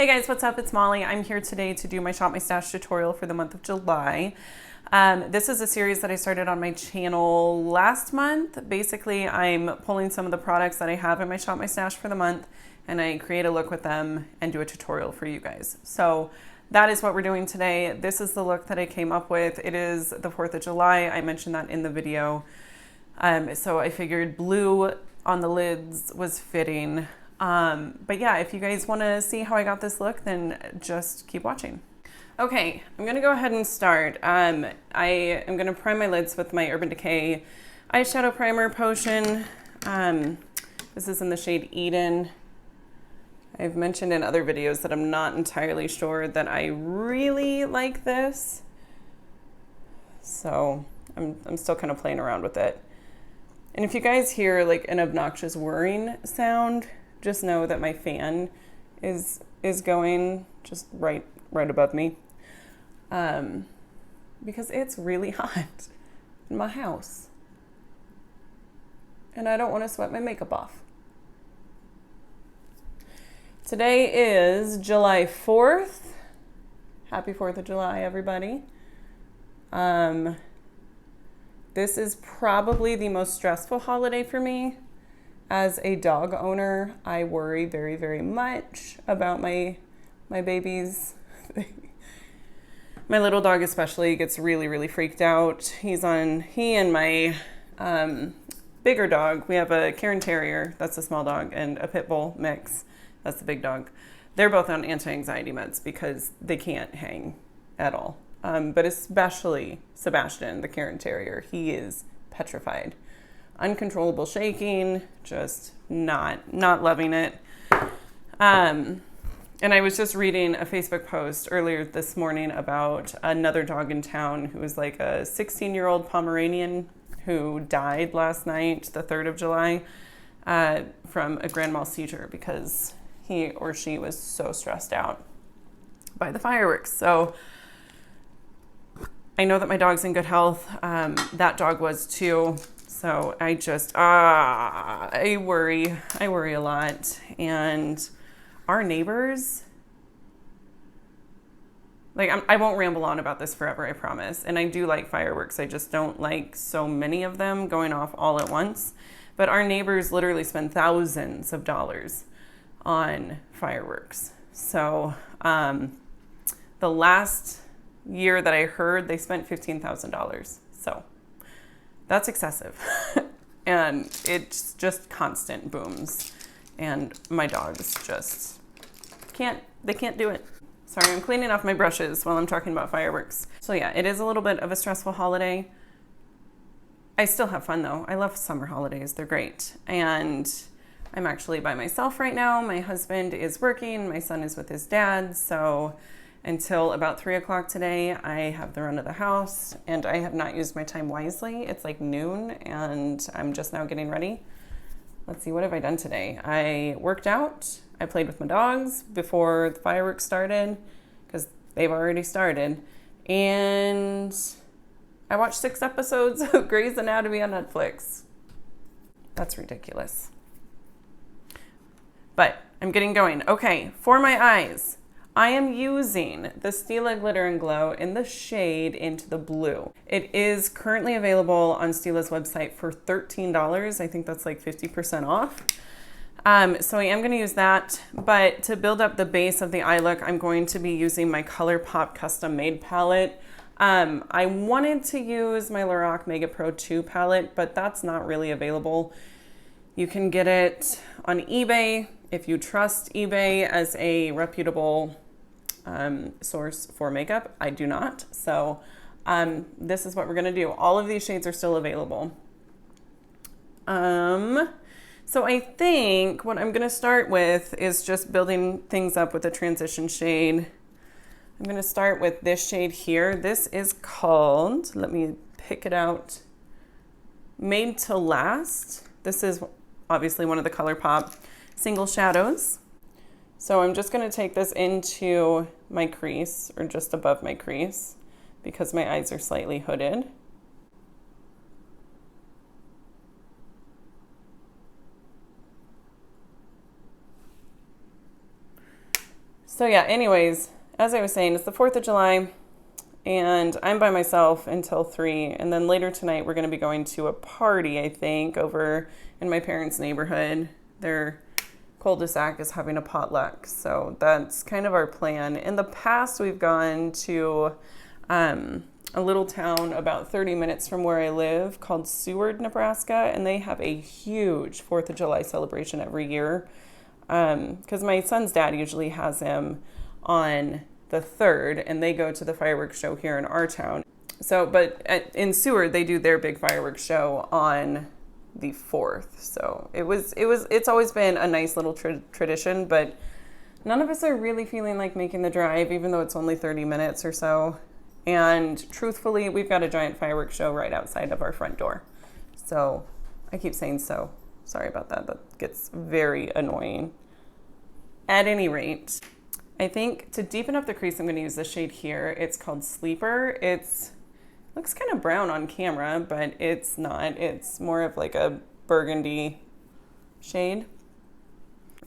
Hey guys, what's up? It's Molly. I'm here today to do my Shop My Stash tutorial for the month of July. This is a series that I started on my channel last month. Basically, I'm pulling some of the products that I have in my Shop My Stash for the month, and I create a look with them and do a tutorial for you guys. So that is what we're doing today. This is the look that I came up with. It is the 4th of July. I mentioned that in the video. So I figured blue on the lids was fitting. But yeah, if you guys want to see how I got this look, then just keep watching. Okay, I'm going to go ahead and start. I am going to prime my lids with my Urban Decay Eyeshadow Primer Potion. This is in the shade Eden. I've mentioned in other videos that I'm not entirely sure that I really like this. So I'm still kind of playing around with it. And if you guys hear like an obnoxious whirring sound, just know that my fan is going just right above me, because it's really hot in my house, and I don't want to sweat my makeup off. Today is July 4th. Happy 4th of July, everybody. This is probably the most stressful holiday for me. As a dog owner, I worry very, very much about my babies. My little dog especially gets really, really freaked out. He and my bigger dog, we have a Cairn Terrier, that's a small dog, and a Pit Bull mix, that's the big dog. They're both on anti-anxiety meds because they can't hang at all. But especially Sebastian, the Cairn Terrier, he is petrified. Uncontrollable shaking, just not loving it. And I was just reading a Facebook post earlier this morning about another dog in town who was like a 16-year-old Pomeranian who died last night, the 3rd of July, from a grand mal seizure because he or she was so stressed out by the fireworks. So I know that my dog's in good health. That dog was too. So I just, I worry a lot. And our neighbors, like, I won't ramble on about this forever, I promise. And I do like fireworks. I just don't like so many of them going off all at once. But our neighbors literally spend thousands of dollars on fireworks. So the last year that I heard, they spent $15,000. So that's excessive. And it's just constant booms. And my dogs just can't do it. Sorry, I'm cleaning off my brushes while I'm talking about fireworks. So yeah, it is a little bit of a stressful holiday. I still have fun though. I love summer holidays, they're great. And I'm actually by myself right now. My husband is working, my son is with his dad, so until about 3 o'clock today, I have the run of the house, and I have not used my time wisely. It's like noon, and I'm just now getting ready. Let's see, what have I done today? I worked out. I played with my dogs before the fireworks started, because they've already started. And I watched 6 episodes of Grey's Anatomy on Netflix. That's ridiculous. But I'm getting going. Okay, for my eyes, I am using the Stila Glitter and Glow in the shade Into the Blue. It is currently available on Stila's website for $13. I think that's like 50% off. So I am going to use that, but to build up the base of the eye look, I'm going to be using my ColourPop Custom Made palette. I wanted to use my Lorac Mega Pro 2 palette, but that's not really available. You can get it on eBay if you trust eBay as a reputable source for makeup. I do not. So this is what we're going to do. All of these shades are still available. So I think what I'm going to start with is just building things up with a transition shade. I'm going to start with this shade here. This is called, let me pick it out, Made to Last. This is obviously one of the ColourPop single shadows. So I'm just going to take this into my crease, or just above my crease, because my eyes are slightly hooded. So yeah, anyways, as I was saying, it's the 4th of July and I'm by myself until 3. And then later tonight, we're going to be going to a party, I think, over in my parents' neighborhood. Their cul-de-sac is having a potluck. So that's kind of our plan. In the past, we've gone to a little town about 30 minutes from where I live called Seward, Nebraska, and they have a huge 4th of July celebration every year. Because my son's dad usually has him on the 3rd, and they go to the fireworks show here in our town. So, but in Seward, they do their big fireworks show on the 4th. So it's always been a nice little tradition, but none of us are really feeling like making the drive, even though it's only 30 minutes or so. And truthfully, we've got a giant fireworks show right outside of our front door. So I keep saying so. Sorry about that. That gets very annoying. At any rate, I think to deepen up the crease, I'm going to use this shade here. It's called Sleeper. Looks kind of brown on camera, but it's not. It's more of like a burgundy shade.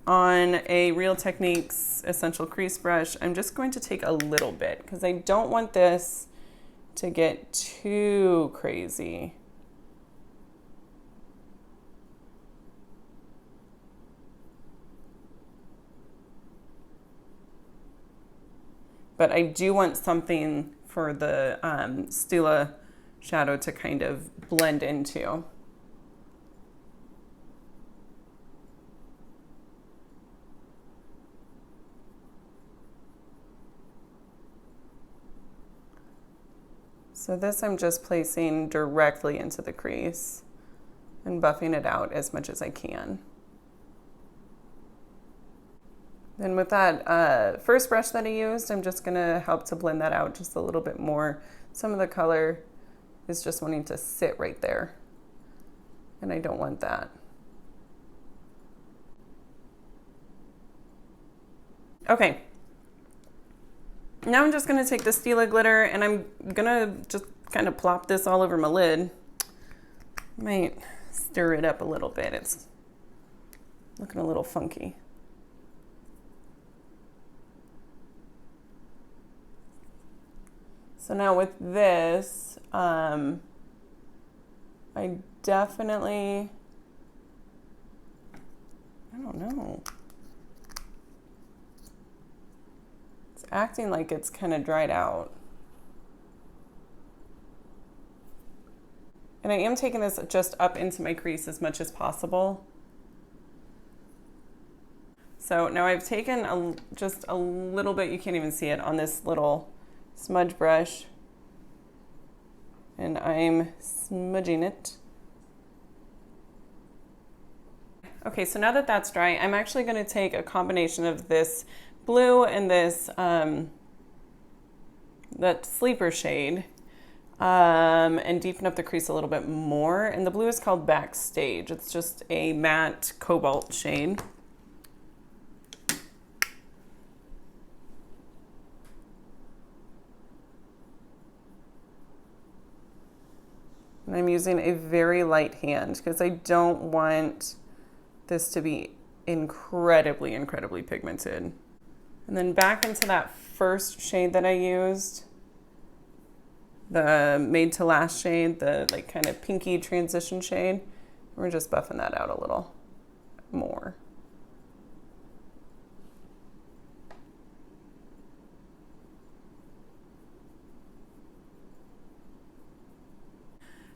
On a Real Techniques Essential Crease Brush, I'm just going to take a little bit because I don't want this to get too crazy. But I do want something for the Stila shadow to kind of blend into. So this I'm just placing directly into the crease and buffing it out as much as I can. Then with that first brush that I used, I'm just gonna help to blend that out just a little bit more. Some of the color is just wanting to sit right there, and I don't want that. Okay. Now I'm just gonna take the Stila glitter and I'm gonna just kind of plop this all over my lid. Might stir it up a little bit. It's looking a little funky. So now with this, I definitely, I don't know. It's acting like it's kind of dried out. And I am taking this just up into my crease as much as possible. So now I've taken just a little bit, you can't even see it, on this little smudge brush, and I'm smudging it. Okay, so now that that's dry, I'm actually going to take a combination of this blue and this that Sleeper shade and deepen up the crease a little bit more. And the blue is called Backstage. It's just a matte cobalt shade. And I'm using a very light hand because I don't want this to be incredibly, incredibly pigmented. And then back into that first shade that I used, the Made to Last shade, the like kind of pinky transition shade. We're just buffing that out a little more.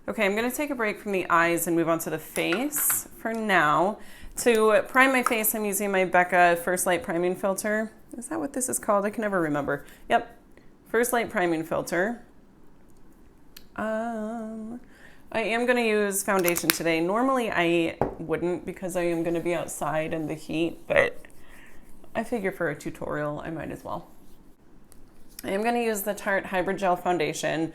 Okay, I'm gonna take a break from the eyes and move on to the face for now. To prime my face, I'm using my Becca First Light Priming Filter. Is that what this is called? I can never remember. Yep, First Light Priming Filter. I am gonna use foundation today. Normally I wouldn't because I am gonna be outside in the heat, but I figure for a tutorial, I might as well. I am gonna use the Tarte Hybrid Gel Foundation.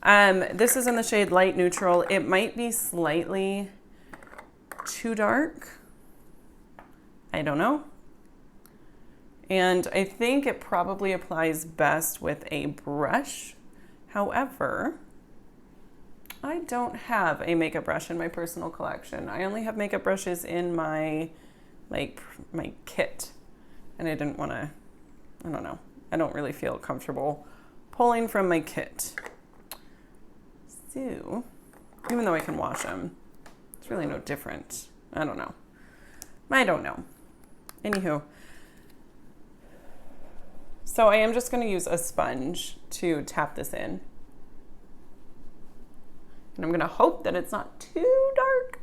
This is in the shade Light Neutral. It might be slightly too dark. I don't know. And I think it probably applies best with a brush. However, I don't have a makeup brush in my personal collection. I only have makeup brushes in my kit. And I didn't want to I don't know. I don't really feel comfortable pulling from my kit. So, even though I can wash them, it's really no different. I don't know. Anywho. So I am just going to use a sponge to tap this in. And I'm going to hope that it's not too dark.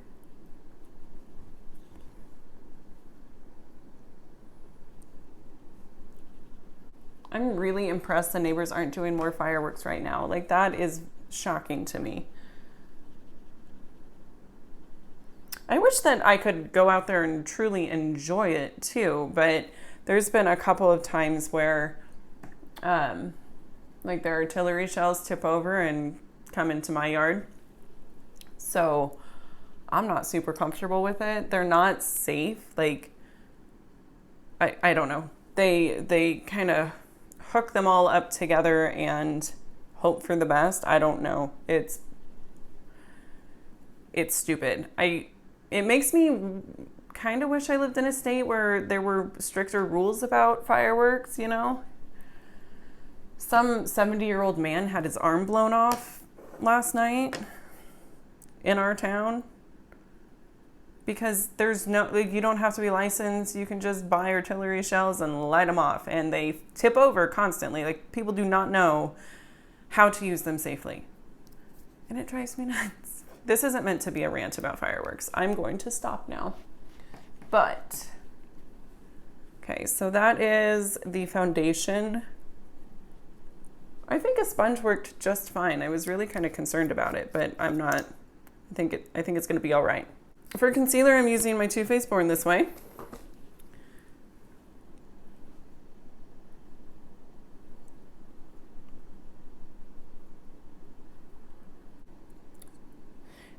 I'm really impressed the neighbors aren't doing more fireworks right now. Like, that is shocking to me. I wish that I could go out there and truly enjoy it too, but there's been a couple of times where like their artillery shells tip over and come into my yard. So I'm not super comfortable with it. They're not safe. Like, I don't know. They kind of hook them all up together and hope for the best. I don't know. It's stupid. It makes me kind of wish I lived in a state where there were stricter rules about fireworks, you know? Some 70-year-old man had his arm blown off last night in our town because there's no, like, you don't have to be licensed. You can just buy artillery shells and light them off, and they tip over constantly. Like, people do not know how to use them safely. And it drives me nuts. This isn't meant to be a rant about fireworks. I'm going to stop now. But, okay, so that is the foundation. I think a sponge worked just fine. I was really kind of concerned about it, but I'm not. I think it's going to be all right. For concealer, I'm using my Too Faced Born This Way.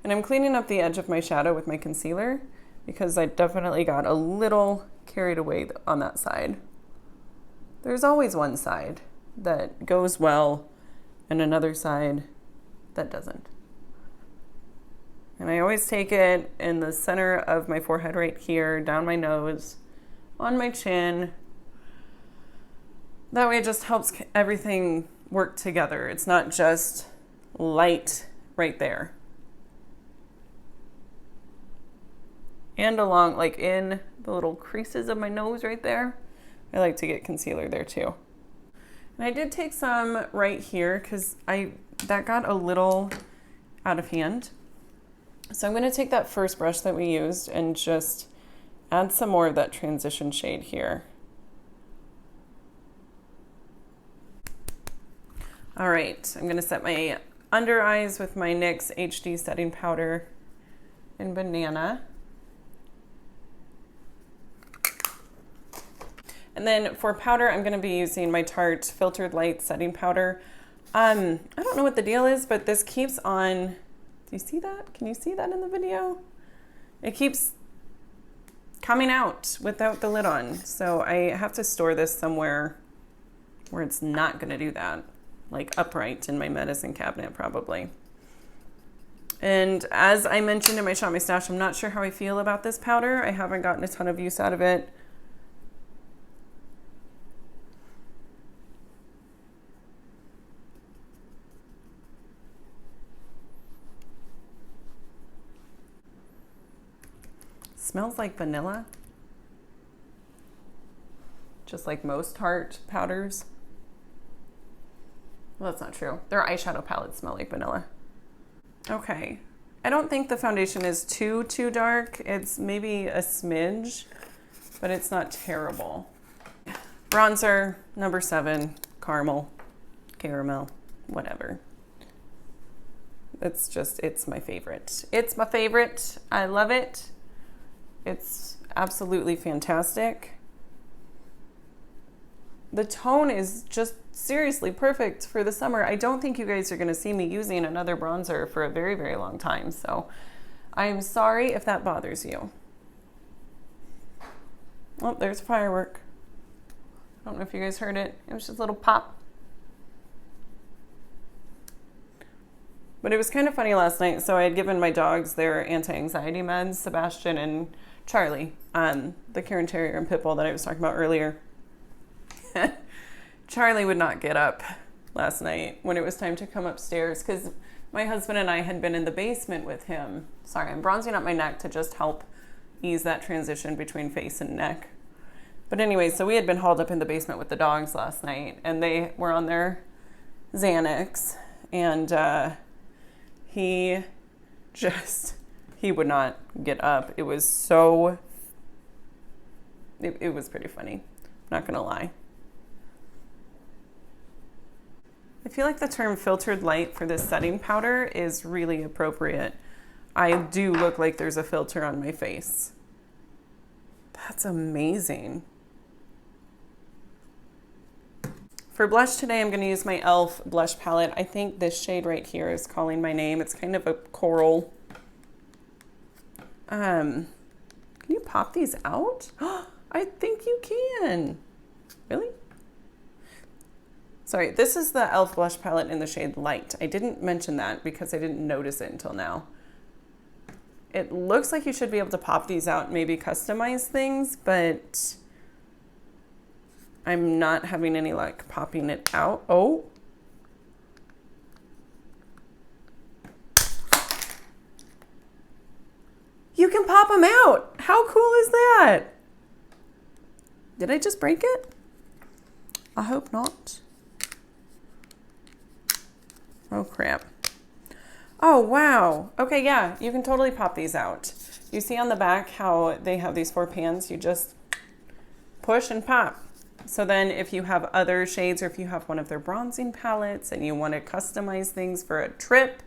And I'm cleaning up the edge of my shadow with my concealer because I definitely got a little carried away on that side. There's always one side that goes well and another side that doesn't. And I always take it in the center of my forehead right here, down my nose, on my chin. That way it just helps everything work together. It's not just light right there. And along, like in the little creases of my nose right there, I like to get concealer there too. And I did take some right here because that got a little out of hand. So I'm going to take that first brush that we used and just add some more of that transition shade here. All right, I'm going to set my under eyes with my NYX HD setting powder in Banana. And then for powder, I'm going to be using my Tarte Filtered Light Setting Powder. I don't know what the deal is, but this keeps on. Do you see that? Can you see that in the video? It keeps coming out without the lid on. So I have to store this somewhere where it's not going to do that. Like upright in my medicine cabinet, probably. And as I mentioned in my Shop My Stash, I'm not sure how I feel about this powder. I haven't gotten a ton of use out of it. Smells like vanilla, just like most Tarte powders. Well, that's not true. Their eyeshadow palettes smell like vanilla. Okay, I don't think the foundation is too dark. It's maybe a smidge, but it's not terrible. Bronzer, number 7, caramel, whatever. It's my favorite. It's my favorite. I love it. It's absolutely fantastic. The tone is just seriously perfect for the summer. I don't think you guys are going to see me using another bronzer for a very, very long time. So I'm sorry if that bothers you. Oh, there's a firework. I don't know if you guys heard it. It was just a little pop. But it was kind of funny last night. So I had given my dogs their anti-anxiety meds, Sebastian and Charlie, the Karen Terrier and Pitbull that I was talking about earlier. Charlie would not get up last night when it was time to come upstairs because my husband and I had been in the basement with him. Sorry, I'm bronzing up my neck to just help ease that transition between face and neck. But anyway, so we had been hauled up in the basement with the dogs last night, and they were on their Xanax, and he would not get up. It was so, it was pretty funny, not gonna lie. I feel like the term filtered light for this setting powder is really appropriate. I do look like there's a filter on my face. That's amazing. For blush today, I'm going to use my e.l.f. blush palette. I think this shade right here is calling my name. It's kind of a coral. Can you pop these out? I think you can. Really? Sorry, this is the e.l.f. blush palette in the shade Light. I didn't mention that because I didn't notice it until now. It looks like you should be able to pop these out and maybe customize things, but I'm not having any luck popping it out. Oh. You can pop them out. How cool is that? Did I just break it? I hope not. Oh, crap. Oh, wow. Okay, yeah, you can totally pop these out. You see on the back how they have these 4 pans? You just push and pop. So then if you have other shades or if you have one of their bronzing palettes and you want to customize things for a trip,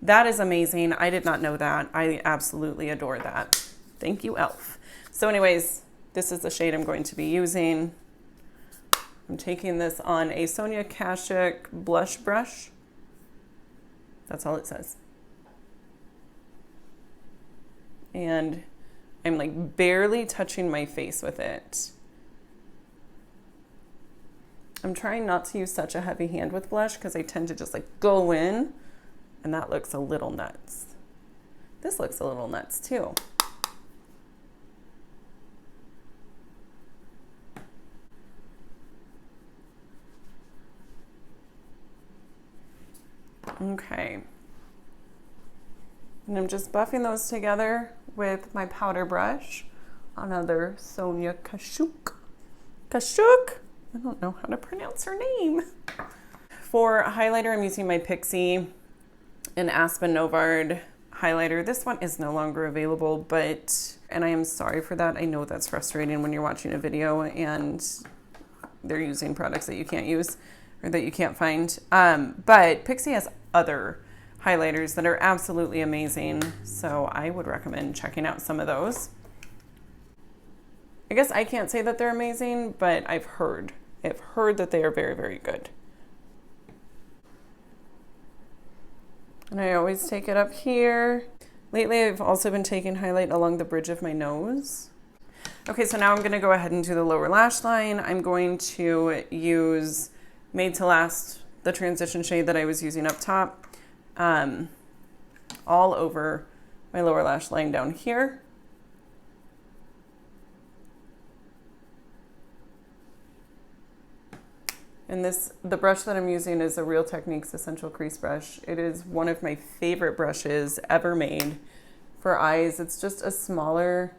that is amazing. I did not know that. I absolutely adore that. Thank you, e.l.f. So anyways, this is the shade I'm going to be using. I'm taking this on a Sonia Kashuk blush brush. That's all it says. And I'm like barely touching my face with it. I'm trying not to use such a heavy hand with blush because I tend to just like go in, and that looks a little nuts. This looks a little nuts too. Okay. And I'm just buffing those together with my powder brush. Another Sonia Kashuk. Kashuk? I don't know how to pronounce her name. For highlighter, I'm using my Pixie and Aspen Novard highlighter. This one is no longer available, and I am sorry for that. I know that's frustrating when you're watching a video and they're using products that you can't use or that you can't find. But Pixie has other highlighters that are absolutely amazing. So I would recommend checking out some of those. I guess I can't say that they're amazing, but I've heard that they are very, very good. And I always take it up here. Lately, I've also been taking highlight along the bridge of my nose. Okay, so now I'm gonna go ahead and do the lower lash line. I'm going to use Made to Last, the transition shade that I was using up top, all over my lower lash line down here. And the brush that I'm using is a Real Techniques Essential Crease Brush. It is one of my favorite brushes ever made for eyes. It's just a smaller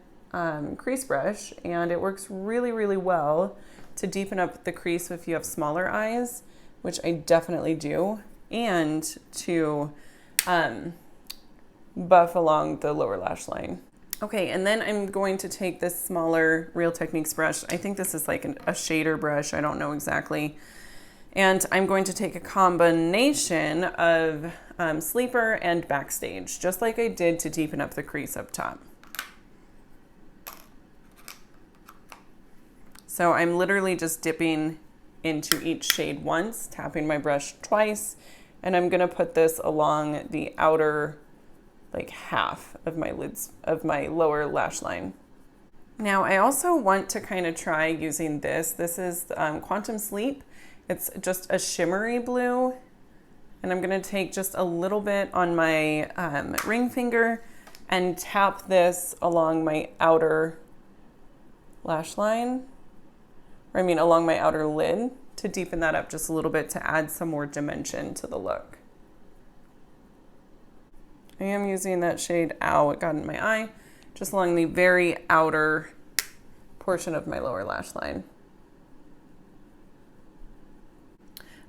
crease brush, and it works really, really well to deepen up the crease if you have smaller eyes, which I definitely do, and to buff along the lower lash line. Okay, and then I'm going to take this smaller Real Techniques brush. I think this is like a shader brush, I don't know exactly. And I'm going to take a combination of Sleeper and Backstage, just like I did to deepen up the crease up top. So I'm literally just dipping into each shade once, tapping my brush twice, and I'm gonna put this along the outer like half of my lids of my lower lash line. Now I also want to kind of try using this. This is Quantum Sleep. It's just a shimmery blue, and I'm gonna take just a little bit on my ring finger and tap this along my outer lash line, or I mean along my outer lid, to deepen that up just a little bit to add some more dimension to the look. I am using that shade Ow, it got in my eye, just along the very outer portion of my lower lash line.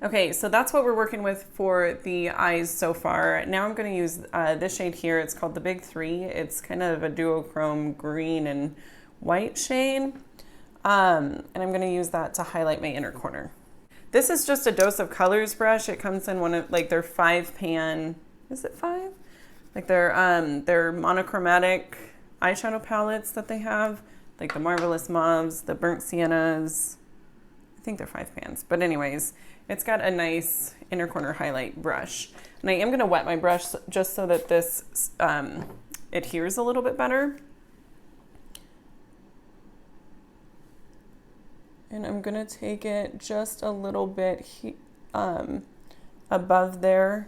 Okay, so that's what we're working with for the eyes so far. Now I'm going to use this shade here. It's called the Big 3. It's kind of a duochrome green and white shade. And I'm going to use that to highlight my inner corner. This is just a Dose of Colors brush. It comes in one of like their 5-pan, is it 5? Like their monochromatic eyeshadow palettes that they have, like the Marvelous Mauves, the Burnt Siennas. I think they're 5 pans, but anyways, it's got a nice inner corner highlight brush. And I am gonna wet my brush just so that this adheres a little bit better. And I'm gonna take it just a little bit above there.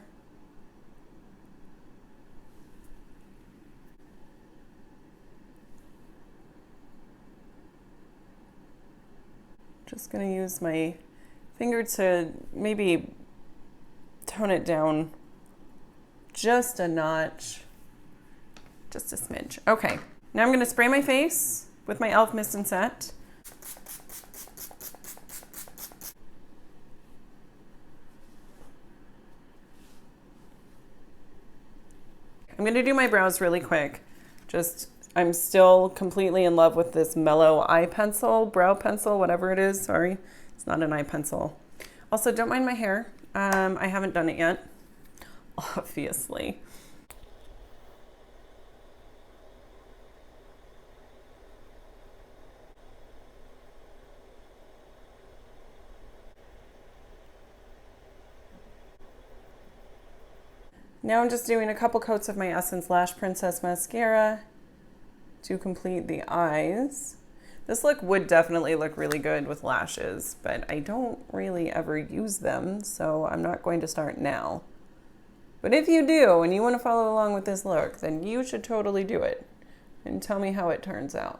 Just gonna use my finger to maybe tone it down just a notch, just a smidge. Okay, now I'm gonna spray my face with my e.l.f. Mist and Set. I'm gonna do my brows really quick. I'm still completely in love with this mellow eye pencil, brow pencil, whatever it is. Sorry, it's not an eye pencil. Also, don't mind my hair. I haven't done it yet, obviously. Now I'm just doing a couple coats of my Essence Lash Princess mascara to complete the eyes. This look would definitely look really good with lashes, but I don't really ever use them, so I'm not going to start now. But if you do and you want to follow along with this look, then you should totally do it and tell me how it turns out.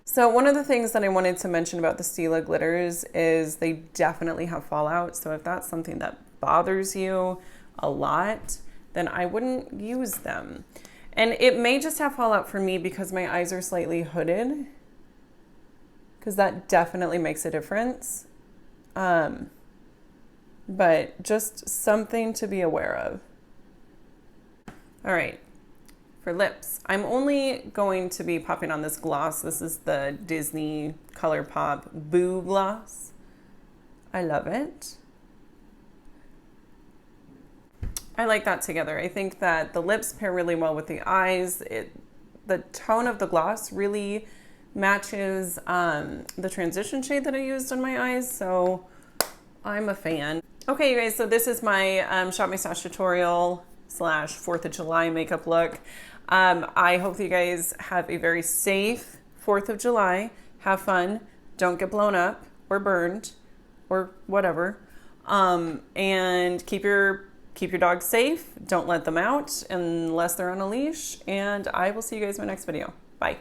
So one of the things that I wanted to mention about the Stila glitters is they definitely have fallout. So if that's something that bothers you a lot, then I wouldn't use them. And it may just have fallout for me because my eyes are slightly hooded, because that definitely makes a difference. But just something to be aware of. All right, for lips, I'm only going to be popping on this gloss. This is the Disney ColourPop Boo Gloss. I love it. I like that together. I think that the lips pair really well with the eyes. The tone of the gloss really matches the transition shade that I used on my eyes, so I'm a fan. Okay, you guys, so this is my Shop My Stash tutorial / 4th of July makeup look. I hope that you guys have a very safe 4th of July. Have fun. Don't get blown up or burned or whatever. And keep your dogs safe. Don't let them out unless they're on a leash. And I will see you guys in my next video. Bye.